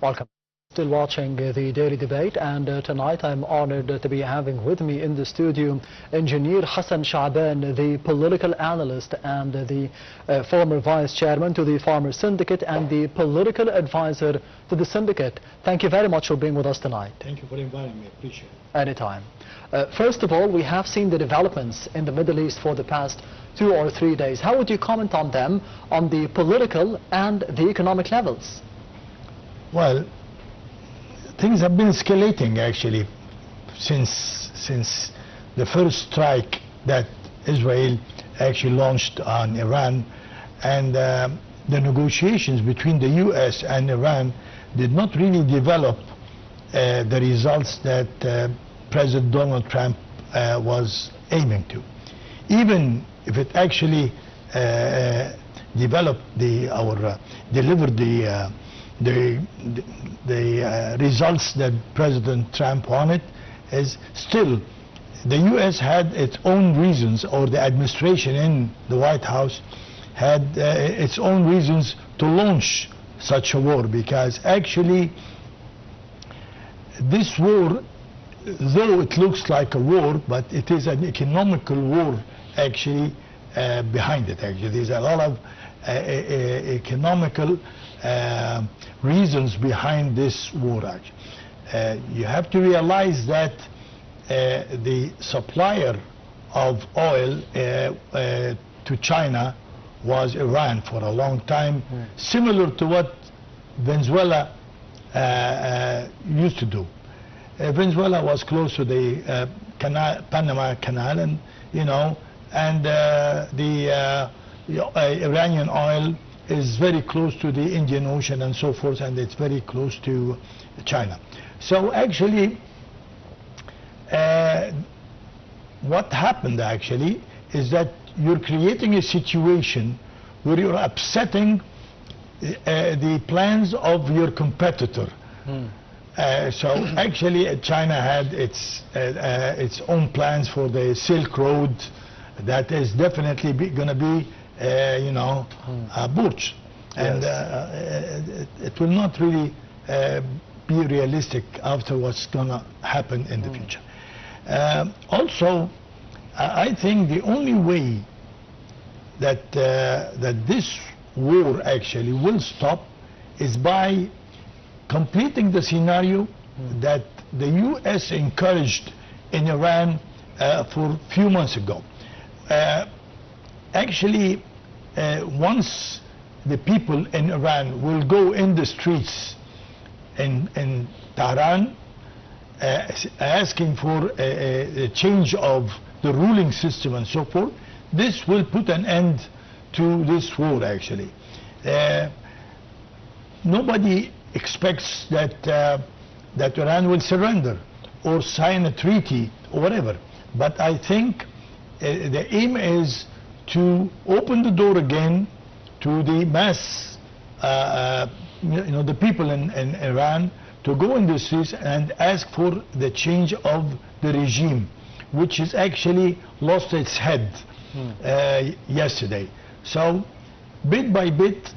Welcome. Still watching the daily debate, and tonight I'm honored to be having with me in the studio Engineer Hassan Shabaan, the political analyst and the former vice chairman to the Farmers Syndicate and the political advisor to the syndicate. Thank you very much for being with us tonight. Thank you for inviting me. Appreciate it. Anytime. First of all, we have seen the developments in the Middle East for the past 2 or 3 days. How would you comment on them on the political and the economic levels? Well, things have been escalating actually since the first strike that Israel actually launched on Iran, and the negotiations between the US and Iran did not really develop the results that President Donald Trump was aiming to. Even if it actually delivered the results that President Trump wanted, is still the U.S. had its own reasons, or the administration in the White House had its own reasons to launch such a war, because actually this war, though it looks like a war, but it is an economical war actually behind it. Actually, there's a lot of economical reasons behind this war. Actually, you have to realize that the supplier of oil to China was Iran for a long time, similar to what Venezuela used to do. Venezuela was close to the Panama Canal, and the Iranian oil is very close to the Indian Ocean and so forth, and it's very close to China. So actually, what happened actually is that you're creating a situation where you're upsetting the plans of your competitor. So actually, China had its own plans for the Silk Road. That is definitely going to be a butch, and it will not really be realistic after what's going to happen in the future. Also, I think the only way that this war actually will stop is by completing the scenario that the U.S. encouraged in Iran for a few months ago. Actually, once the people in Iran will go in the streets in Tehran asking for a change of the ruling system and so forth, this will put an end to this war actually. Nobody expects that Iran will surrender or sign a treaty or whatever, but I think the aim is to open the door again to the mass, the people in Iran, to go in the streets and ask for the change of the regime, which has actually lost its head yesterday. So, bit by bit,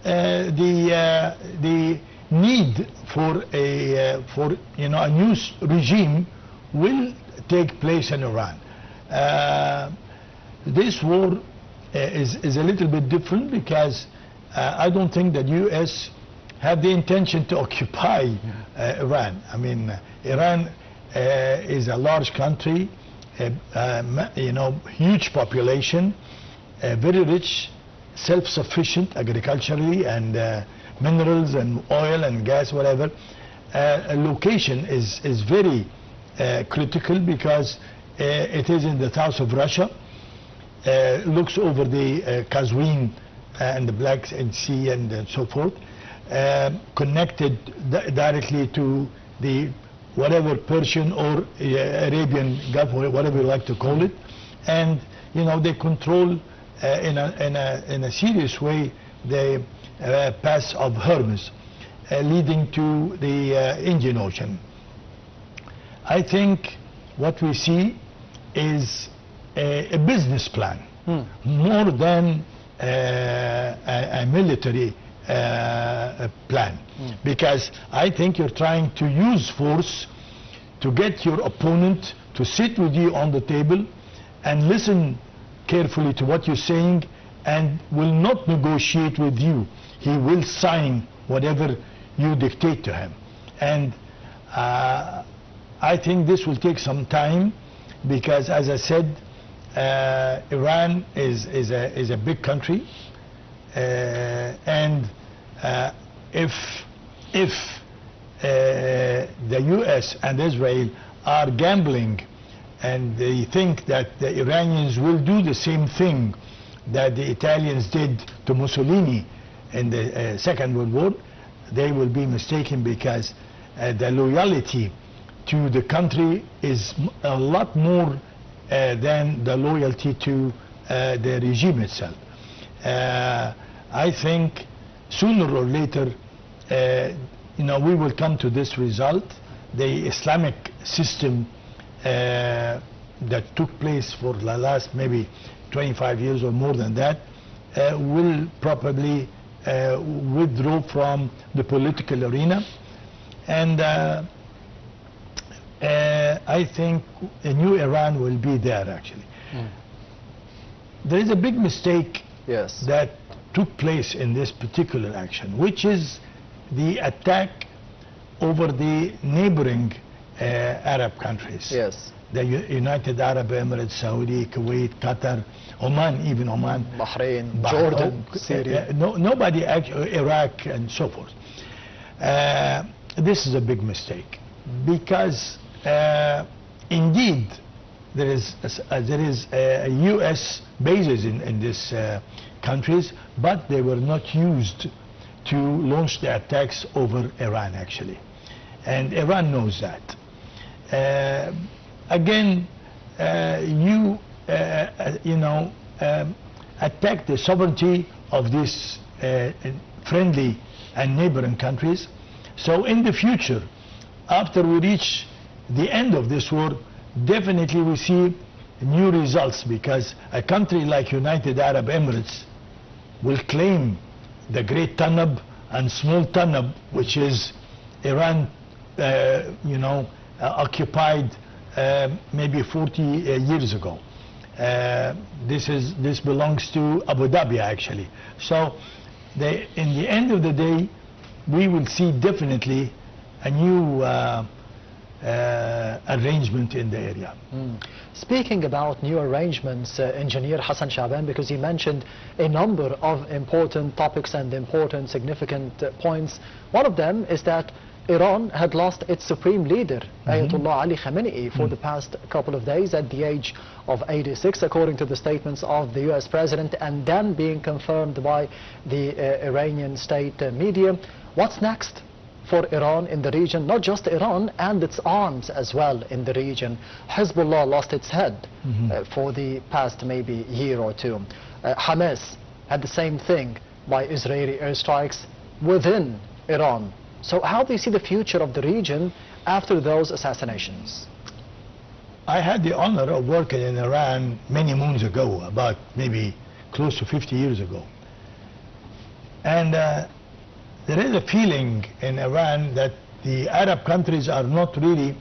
the need for a new regime will take place in Iran. This war is a little bit different, because I don't think that U.S. have the intention to occupy Iran. I mean, Iran is a large country, huge population, very rich, self-sufficient agriculturally, and minerals and oil and gas, whatever. Location is very critical, because it is in the south of Russia, looks over the Caspian and the Black Sea and so forth, connected directly to the whatever Persian or Arabian Gulf, or whatever you like to call it, and they control in a serious way the Pass of Hormuz, leading to the Indian Ocean. I think what we see is a business plan more than a military plan. Because I think you're trying to use force to get your opponent to sit with you on the table and listen carefully to what you're saying, and will not negotiate with you. He will sign whatever you dictate to him. And I think this will take some time, because, as I said, Iran is a big country, and if the US and Israel are gambling, and they think that the Iranians will do the same thing that the Italians did to Mussolini in the Second World War, they will be mistaken, because the loyalty to the country is a lot more than the loyalty to the regime itself. I think sooner or later, we will come to this result. The Islamic system that took place for the last maybe 25 years or more than that will probably withdraw from the political arena, and I think a new Iran will be there, actually. There is a big mistake that took place in this particular action, which is the attack over the neighboring Arab countries. The United Arab Emirates, Saudi, Kuwait, Qatar, Oman, even Oman, Bahrain, Jordan, Syria. Nobody, Iraq, and so forth. This is a big mistake, because indeed there is U.S. bases in these countries, but they were not used to launch the attacks over Iran, actually, and Iran knows that. Again, you attack the sovereignty of these friendly and neighboring countries. So in the future, after we reach the end of this war, definitely we see new results, because a country like United Arab Emirates will claim the Great Tanab and Small Tanab, which is Iran, occupied maybe 40 years ago. This belongs to Abu Dhabi, actually. So in the end of the day, we will see definitely a new arrangement in the area. Speaking about new arrangements, Engineer Hassan Shabaan, because you mentioned a number of important topics and important significant points. One of them is that Iran had lost its supreme leader, Ayatollah Ali Khamenei, for the past couple of days at the age of 86, according to the statements of the US president, and then being confirmed by the Iranian state media. What's next for Iran in the region? Not just Iran, and its arms as well in the region. Hezbollah lost its head for the past maybe year or two. Hamas had the same thing by Israeli airstrikes within Iran. So how do you see the future of the region after those assassinations? I had the honor of working in Iran many moons ago, about maybe close to 50 years ago. And there is a feeling in Iran that the Arab countries are not really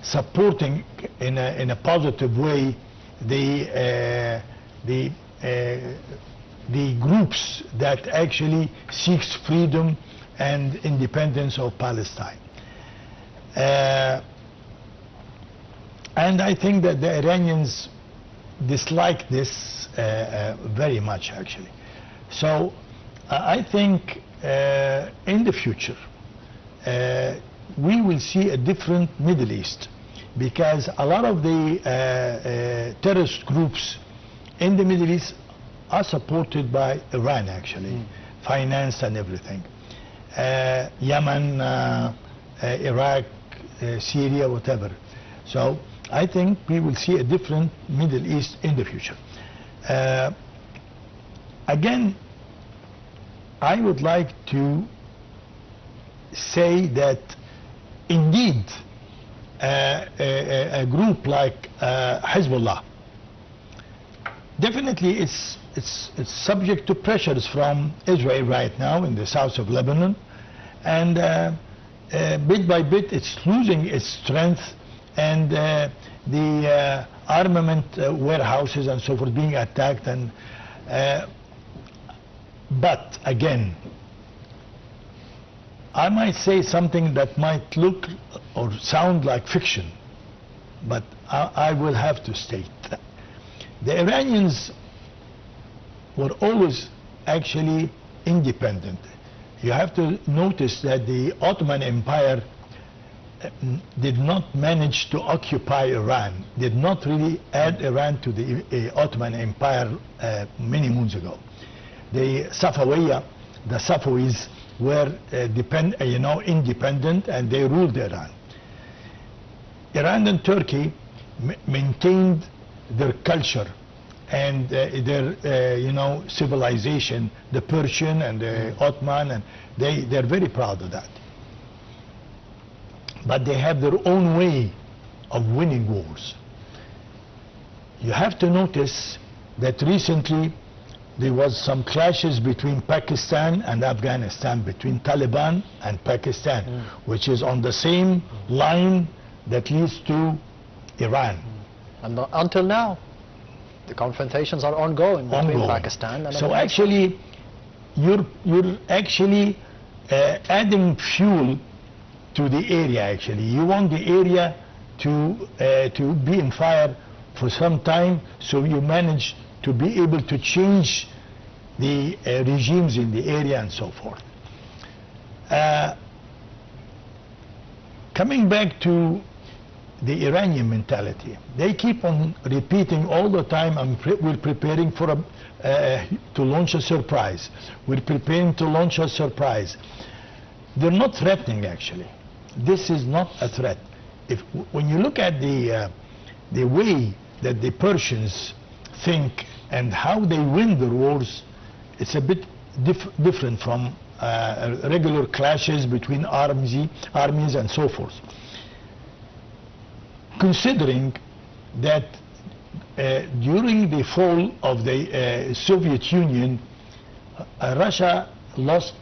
supporting in a positive way the groups that actually seeks freedom and independence of Palestine. And I think that the Iranians dislike this very much, actually. So I think in the future we will see a different Middle East, because a lot of the terrorist groups in the Middle East are supported by Iran, actually, financed and everything. Yemen, Iraq, Syria, whatever. So I think we will see a different Middle East in the future. Again, I would like to say that indeed a group like Hezbollah Definitely, it's subject to pressures from Israel right now in the south of Lebanon, and bit by bit it's losing its strength, and the armament warehouses and so forth being attacked, and but again, I might say something that might look or sound like fiction, but I will have to state that the Iranians were always actually independent. You have to notice that the Ottoman Empire did not manage to occupy Iran, did not really add Iran to the Ottoman Empire many moons ago. The Safavids were independent, and they ruled Iran. Iran and Turkey maintained their culture and their civilization, the Persian and the Ottoman, and they're very proud of that. But they have their own way of winning wars. You have to notice that recently there was some clashes between Pakistan and Afghanistan, between Taliban and Pakistan, which is on the same line that leads to Iran. And until now, the confrontations are ongoing between Pakistan and so actually, you're actually adding fuel to the area. Actually, you want the area to be in fire for some time, so you manage to be able to change the regimes in the area and so forth. Coming back to the Iranian mentality, they keep on repeating all the time, we're preparing for to launch a surprise. We're preparing to launch a surprise. They're not threatening, actually. This is not a threat. When you look at the way that the Persians think and how they win their wars, it's a bit different from regular clashes between armies and so forth. Considering that during the fall of the Soviet Union, Russia lost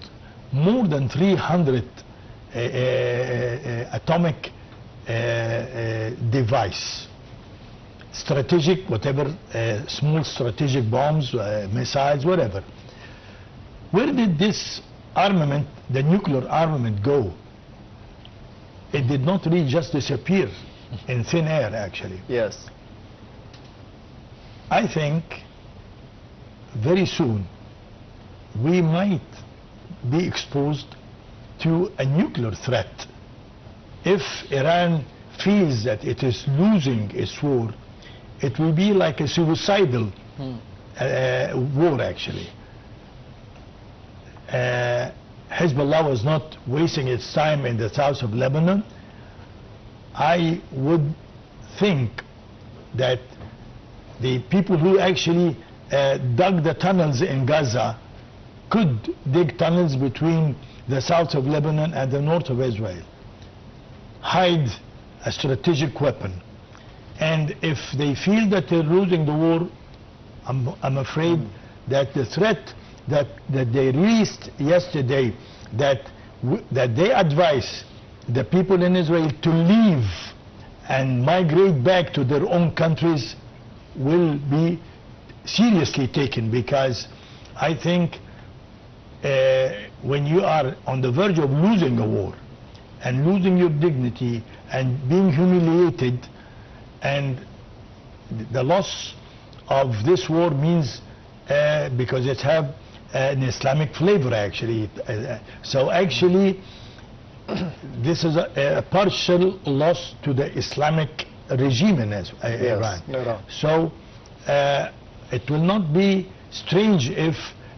more than 300 atomic device, strategic, whatever, small strategic bombs, missiles, whatever. Where did this armament, the nuclear armament, go? It did not really just disappear in thin air, actually. Yes. I think very soon we might be exposed to a nuclear threat. If Iran feels that it is losing its war, it will be like a suicidal war, actually. Hezbollah was not wasting its time in the south of Lebanon. I would think that the people who actually dug the tunnels in Gaza could dig tunnels between the south of Lebanon and the north of Israel, hide a strategic weapon. And if they feel that they're losing the war, I'm afraid that the threat that they released yesterday, that they advise the people in Israel to leave and migrate back to their own countries, will be seriously taken, because I think when you are on the verge of losing a war and losing your dignity and being humiliated, and the loss of this war means because it have an Islamic flavor, actually. So actually this is a partial loss to the Islamic regime in Iran. No. So it will not be strange if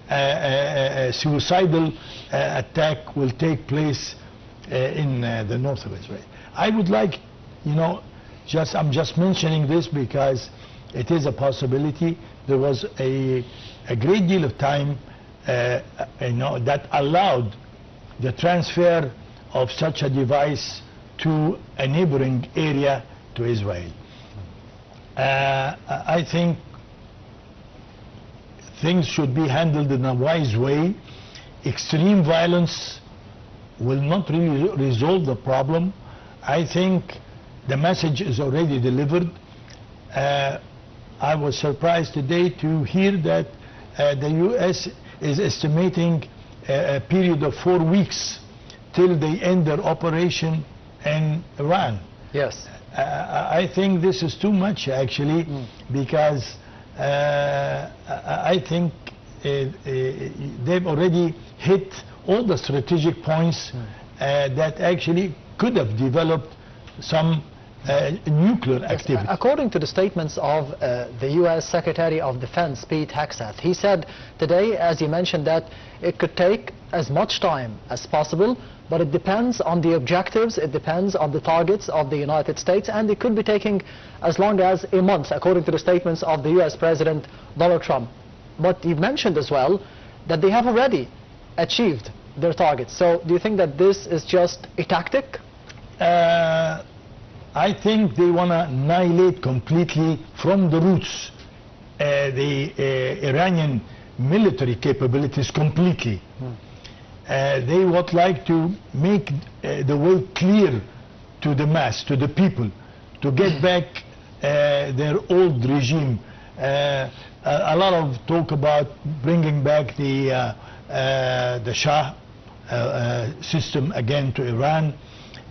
a suicidal attack will take place in the north of Israel. I would like, I'm just mentioning this because it is a possibility. There was a great deal of time that allowed the transfer of such a device to a neighboring area to Israel. I think things should be handled in a wise way. Extreme violence will not really resolve the problem. I think the message is already delivered. I was surprised today to hear that the U.S. is estimating a period of 4 weeks till they end their operation in Iran. Yes. I think this is too much, actually, because I think they've already hit all the strategic points that actually could have developed some nuclear activity. According to the statements of the U.S. Secretary of Defense, Pete Hegseth, he said today, as you mentioned, that it could take as much time as possible, but it depends on the objectives, it depends on the targets of the United States, and it could be taking as long as a month, according to the statements of the U.S. President Donald Trump. But you mentioned as well that they have already achieved their targets. So do you think that this is just a tactic? I think they want to annihilate completely from the roots the Iranian military capabilities completely. They would like to make the way clear to the mass, to the people, to get back their old regime. A lot of talk about bringing back the Shah system again to Iran.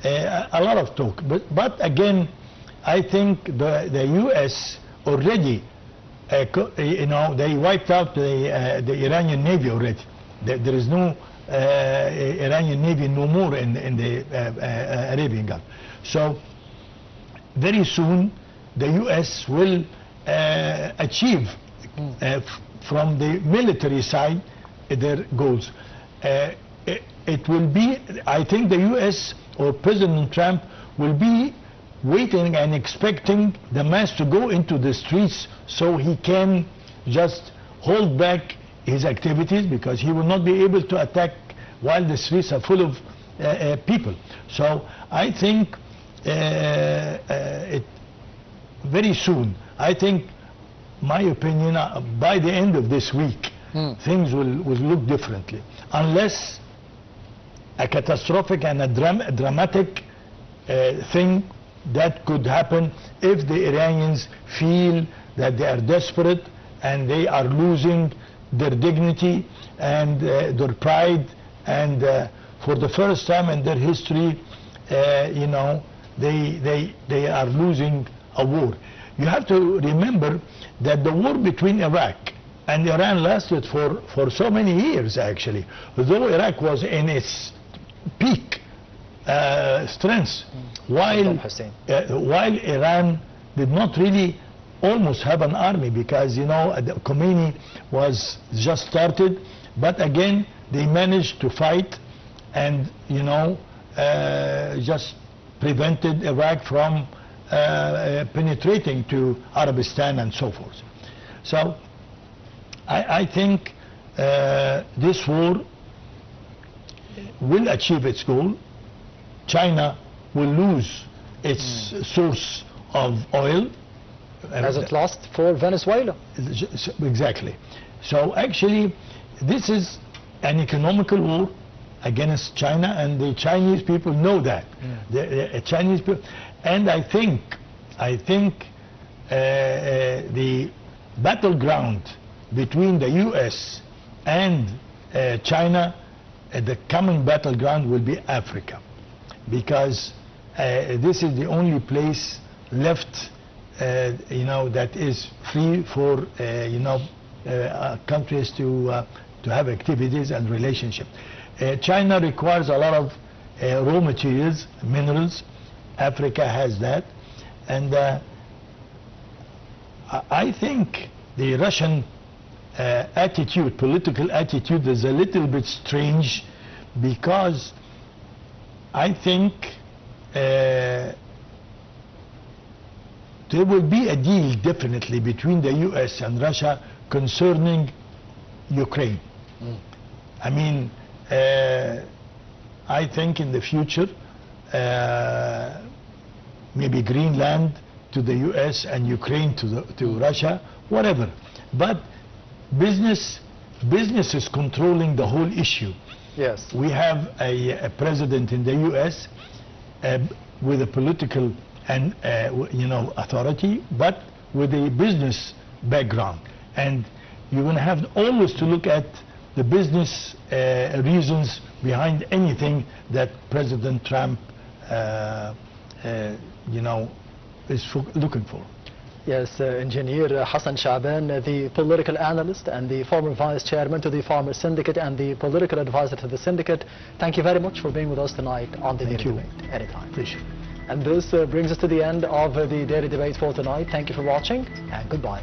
A lot of talk, but again, I think the U.S. already, they wiped out the Iranian Navy already. There is no Iranian Navy no more in the Arabian Gulf. So very soon the U.S. will achieve from the military side their goals. It will be, I think the U.S. or President Trump will be waiting and expecting the mass to go into the streets so he can just hold back his activities, because he will not be able to attack while the streets are full of people. So I think very soon, I think, my opinion, by the end of this week, things will look differently, unless a catastrophic and a dramatic thing that could happen if the Iranians feel that they are desperate and they are losing their dignity and their pride, and for the first time in their history, they are losing a war. You have to remember that the war between Iraq and Iran lasted for so many years, actually. Though Iraq was in its peak strength, while Iran did not really almost have an army, because Khomeini was just started, but again they managed to fight and just prevented Iraq from penetrating to Arabistan and so forth. So I think this war will achieve its goal. China will lose its source of oil, as it lost for Venezuela. Exactly. So actually, this is an economical war against China, and the Chinese people know that. The Chinese people, and I think the battleground between the U.S. and China, the common battleground will be Africa, because this is the only place left that is free for countries to have activities and relationships. China requires a lot of raw materials, minerals. Africa has that, and I think the Russian attitude, political attitude, is a little bit strange, because I think there will be a deal definitely between the U.S. and Russia concerning Ukraine. I mean, I think in the future, maybe Greenland to the U.S. and Ukraine to Russia, whatever. But business is controlling the whole issue. Yes. We have a president in the U.S. With a political and authority, but with a business background, and you're going to have always to look at the business reasons behind anything that President Trump is looking for. Yes, Engineer Hassan Shabaan, the political analyst and the former vice chairman to the Farmers Syndicate and the political advisor to the syndicate. Thank you very much for being with us tonight on the Daily Debate. Anytime. Appreciate it. And this brings us to the end of the Daily Debate for tonight. Thank you for watching and goodbye.